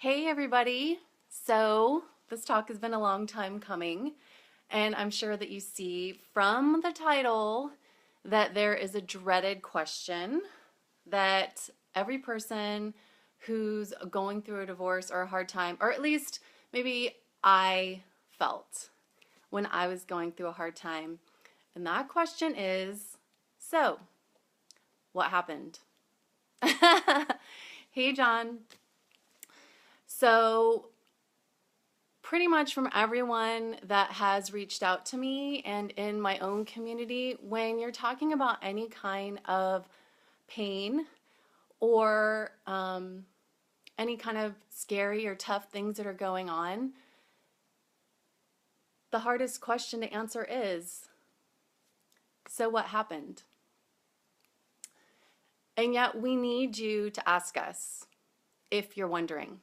Hey everybody! So, this talk has been a long time coming, and I'm sure that you see from the title that there is a dreaded question that every person who's going through a divorce or a hard time, or at least maybe I felt when I was going through a hard time. And that question is, so, what happened? Hey John. So, pretty much from everyone that has reached out to me and in my own community, when you're talking about any kind of pain or any kind of scary or tough things that are going on, the hardest question to answer is, so what happened? And yet we need you to ask us if you're wondering.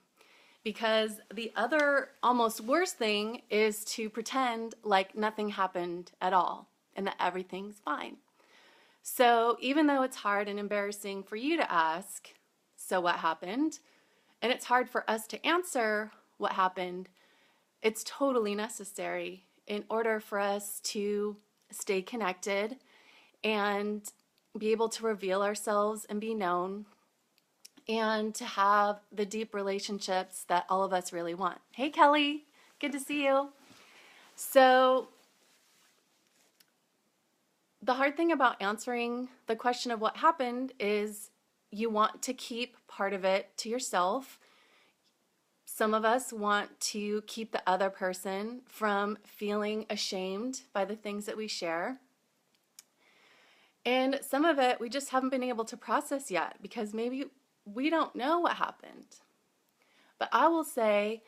Because the other almost worst thing is to pretend like nothing happened at all and that everything's fine. So even though it's hard and embarrassing for you to ask, so what happened? And it's hard for us to answer what happened, it's totally necessary in order for us to stay connected and be able to reveal ourselves and be known and to have the deep relationships that all of us really want. Hey, Kelly, good to see you. So, the hard thing about answering the question of what happened is you want to keep part of it to yourself. Some of us want to keep the other person from feeling ashamed by the things that we share. And some of it we just haven't been able to process yet because maybe we don't know what happened. But I will say,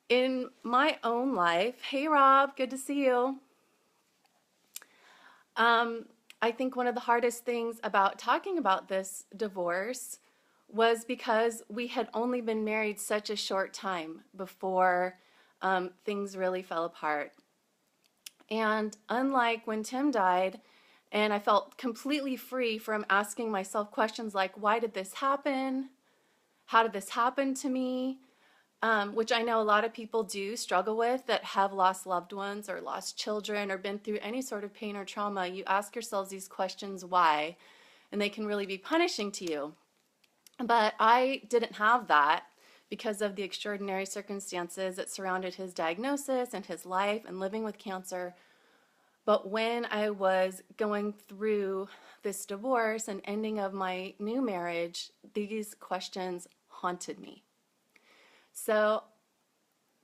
in my own life, hey Rob, good to see you. I think one of the hardest things about talking about this divorce was because we had only been married such a short time before things really fell apart. And unlike when Tim died, and I felt completely free from asking myself questions like, why did this happen? How did this happen to me? Which I know a lot of people do struggle with that have lost loved ones or lost children or been through any sort of pain or trauma. You ask yourselves these questions, why? And they can really be punishing to you. But I didn't have that because of the extraordinary circumstances that surrounded his diagnosis and his life and living with cancer. But when I was going through this divorce and ending of my new marriage, these questions haunted me. So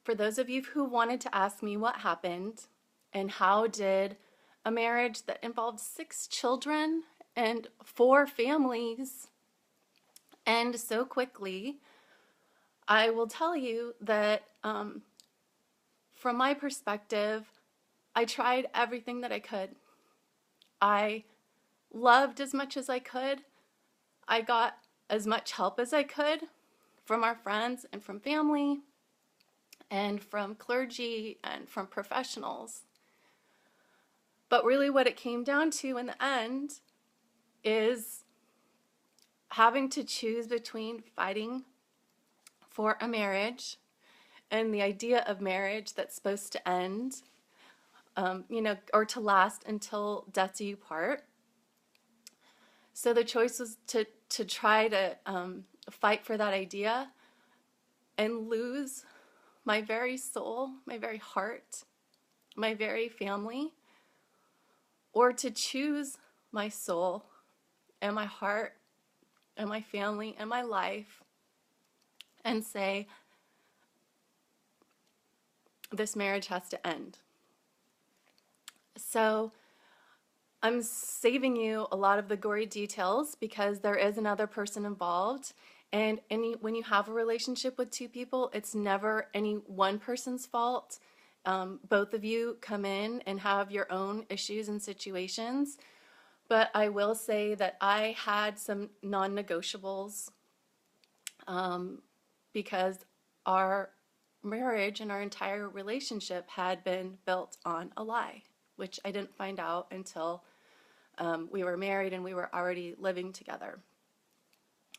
for those of you who wanted to ask me what happened and how did a marriage that involved 6 children and 4 families end so quickly, I will tell you that from my perspective, I tried everything that I could. I loved as much as I could. I got as much help as I could from our friends and from family and from clergy and from professionals. But really what it came down to in the end is having to choose between fighting for a marriage and the idea of marriage that's supposed to end, or to last until death do you part. So the choice was to try to fight for that idea and lose my very soul, my very heart, my very family, or to choose my soul and my heart and my family and my life and say, this marriage has to end. So I'm saving you a lot of the gory details because there is another person involved. And when you have a relationship with 2 people, it's never any one person's fault. Both of you come in and have your own issues and situations. But I will say that I had some non-negotiables because our marriage and our entire relationship had been built on a lie, which I didn't find out until we were married and we were already living together.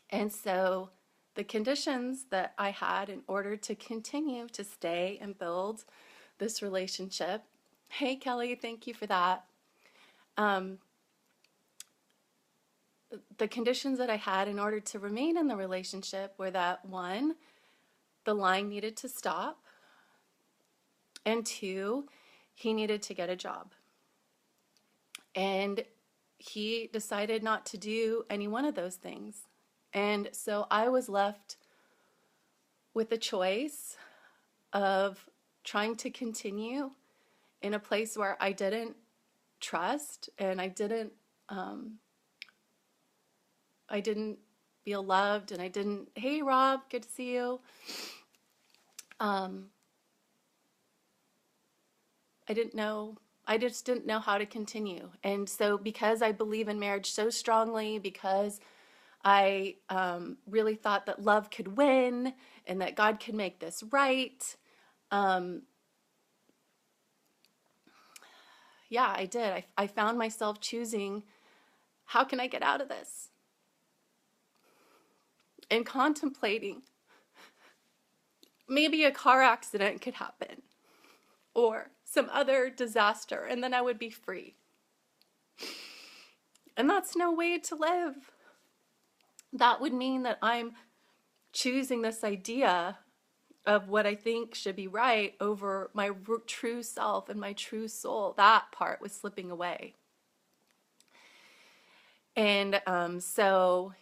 And so the conditions that I had in order to continue to stay and build this relationship. Hey, Kelly, thank you for that. The conditions that I had in order to remain in the relationship were that, one, the lying needed to stop, and two, he needed to get a job. And he decided not to do any one of those things. And so I was left with a choice of trying to continue in a place where I didn't trust and I didn't feel loved, and I didn't, hey Rob, good to see you. I just didn't know how to continue. And so because I believe in marriage so strongly, because I really thought that love could win and that God could make this right, yeah, I did. I found myself choosing, how can I get out of this? And contemplating, maybe a car accident could happen or some other disaster, and then I would be free. And that's no way to live. That would mean that I'm choosing this idea of what I think should be right over my true self and my true soul. That part was slipping away. And so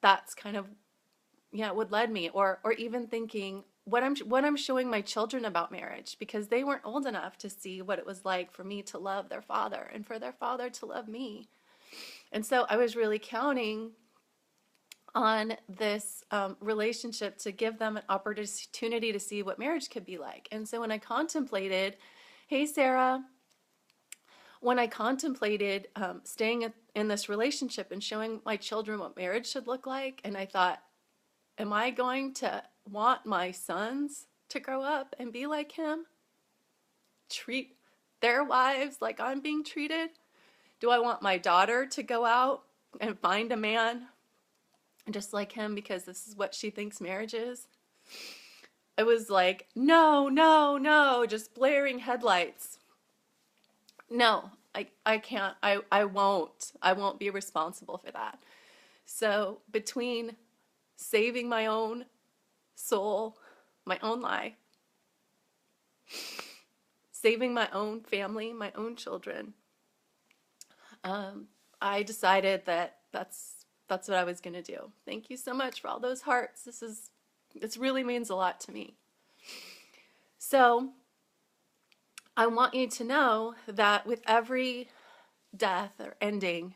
that's kind of, yeah, what led me, or even thinking what I'm showing my children about marriage, because they weren't old enough to see what it was like for me to love their father and for their father to love me. And so I was really counting on this relationship to give them an opportunity to see what marriage could be like. And so when I contemplated, hey Sarah, when I contemplated staying in this relationship and showing my children what marriage should look like, and I thought, am I going to want my sons to grow up and be like him? Treat their wives like I'm being treated? Do I want my daughter to go out and find a man just like him because this is what she thinks marriage is? It was like, no, no, no, just blaring headlights. No, I can't, I won't be responsible for that. So between saving my own soul, my own life, saving my own family, my own children, I decided that that's what I was going to do. Thank you so much for all those hearts. This really means a lot to me. So I want you to know that with every death or ending,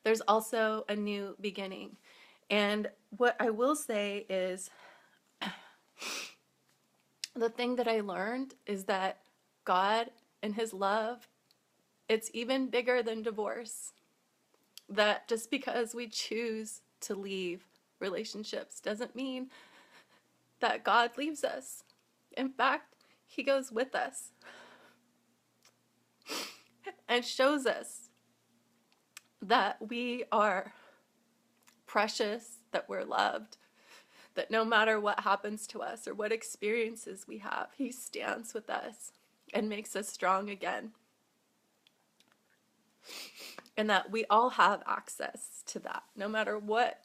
there's also a new beginning. And what I will say is, the thing that I learned is that God and his love, it's even bigger than divorce. That just because we choose to leave relationships doesn't mean that God leaves us. In fact, he goes with us and shows us that we are precious, that we're loved, that no matter what happens to us or what experiences we have, he stands with us and makes us strong again. And that we all have access to that, no matter what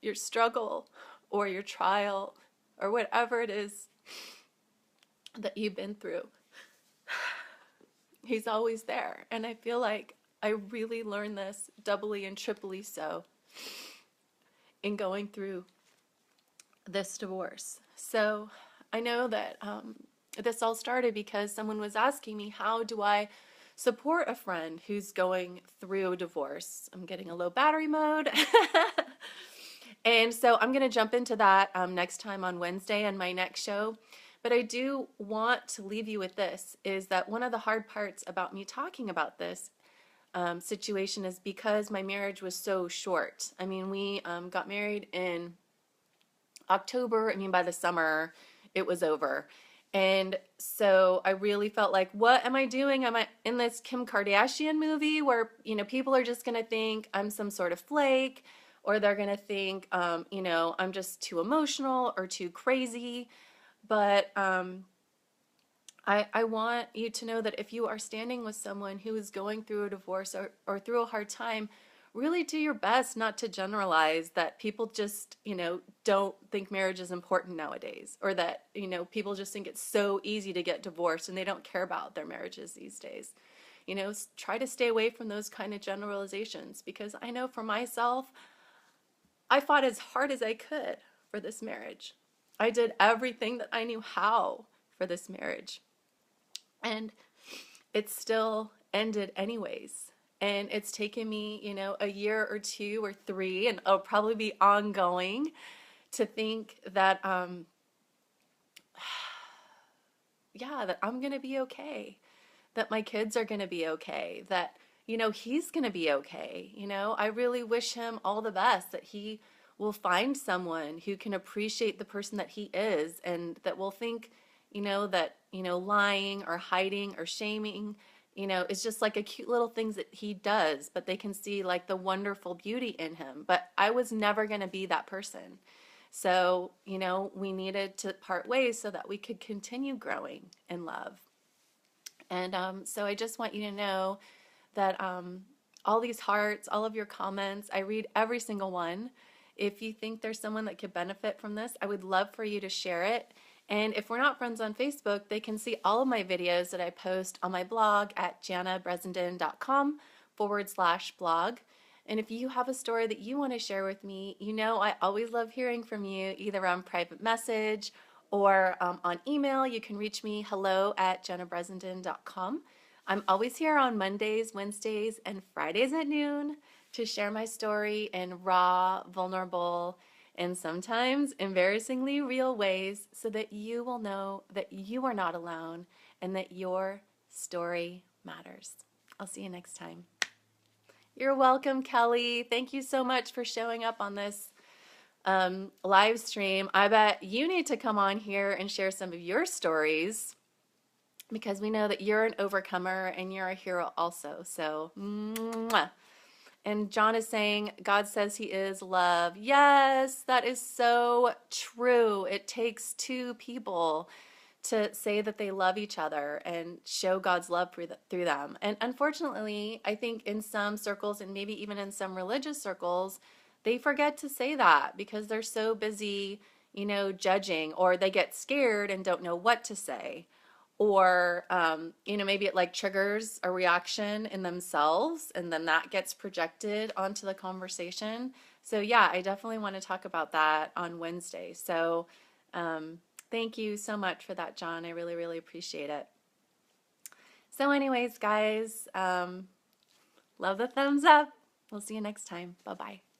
your struggle or your trial or whatever it is that you've been through. He's always there. And I feel like I really learned this doubly and triply so in going through this divorce. So I know that this all started because someone was asking me, how do I support a friend who's going through a divorce? I'm getting a low battery mode. And so I'm going to jump into that next time on Wednesday on my next show. But I do want to leave you with this, is that one of the hard parts about me talking about this situation is because my marriage was so short. I mean, we got married in October. I mean, by the summer, it was over. And so I really felt like, what am I doing? Am I in this Kim Kardashian movie where, people are just going to think I'm some sort of flake? or they're going to think, I'm just too emotional or too crazy. But I want you to know that if you are standing with someone who is going through a divorce or through a hard time, really do your best not to generalize that people just, don't think marriage is important nowadays, or that, people just think it's so easy to get divorced and they don't care about their marriages these days. Try to stay away from those kind of generalizations, because I know for myself, I fought as hard as I could for this marriage. I did everything that I knew how for this marriage. And it still ended anyways. And it's taken me, a year or 2 or 3, and it'll probably be ongoing, to think that, that I'm going to be okay, that my kids are going to be okay, that, he's going to be okay. I really wish him all the best, that he will find someone who can appreciate the person that he is, and that will think, that, lying or hiding or shaming, is just like a cute little things that he does, but they can see like the wonderful beauty in him. But I was never going to be that person. So, we needed to part ways so that we could continue growing in love. And so I just want you to know that all these hearts, all of your comments, I read every single one. If you think there's someone that could benefit from this, I would love for you to share it. And if we're not friends on Facebook, they can see all of my videos that I post on my blog at jannabressenden.com/blog. And if you have a story that you want to share with me, I always love hearing from you, either on private message or on email. You can reach me hello@jannabressenden.com. I'm always here on Mondays, Wednesdays, and Fridays at noon to share my story in raw, vulnerable, and sometimes embarrassingly real ways, so that you will know that you are not alone and that your story matters. I'll see you next time. You're welcome, Kelly. Thank you so much for showing up on this live stream. I bet you need to come on here and share some of your stories, because we know that you're an overcomer and you're a hero also. So, mwah. And John is saying, God says he is love. Yes, that is so true. It takes 2 people to say that they love each other and show God's love through them. And unfortunately, I think in some circles, and maybe even in some religious circles, they forget to say that because they're so busy, judging, or they get scared and don't know what to say. Or, maybe it like triggers a reaction in themselves, and then that gets projected onto the conversation. So yeah, I definitely want to talk about that on Wednesday. So thank you so much for that, John. I really, really appreciate it. So anyways, guys, love the thumbs up. We'll see you next time. Bye-bye.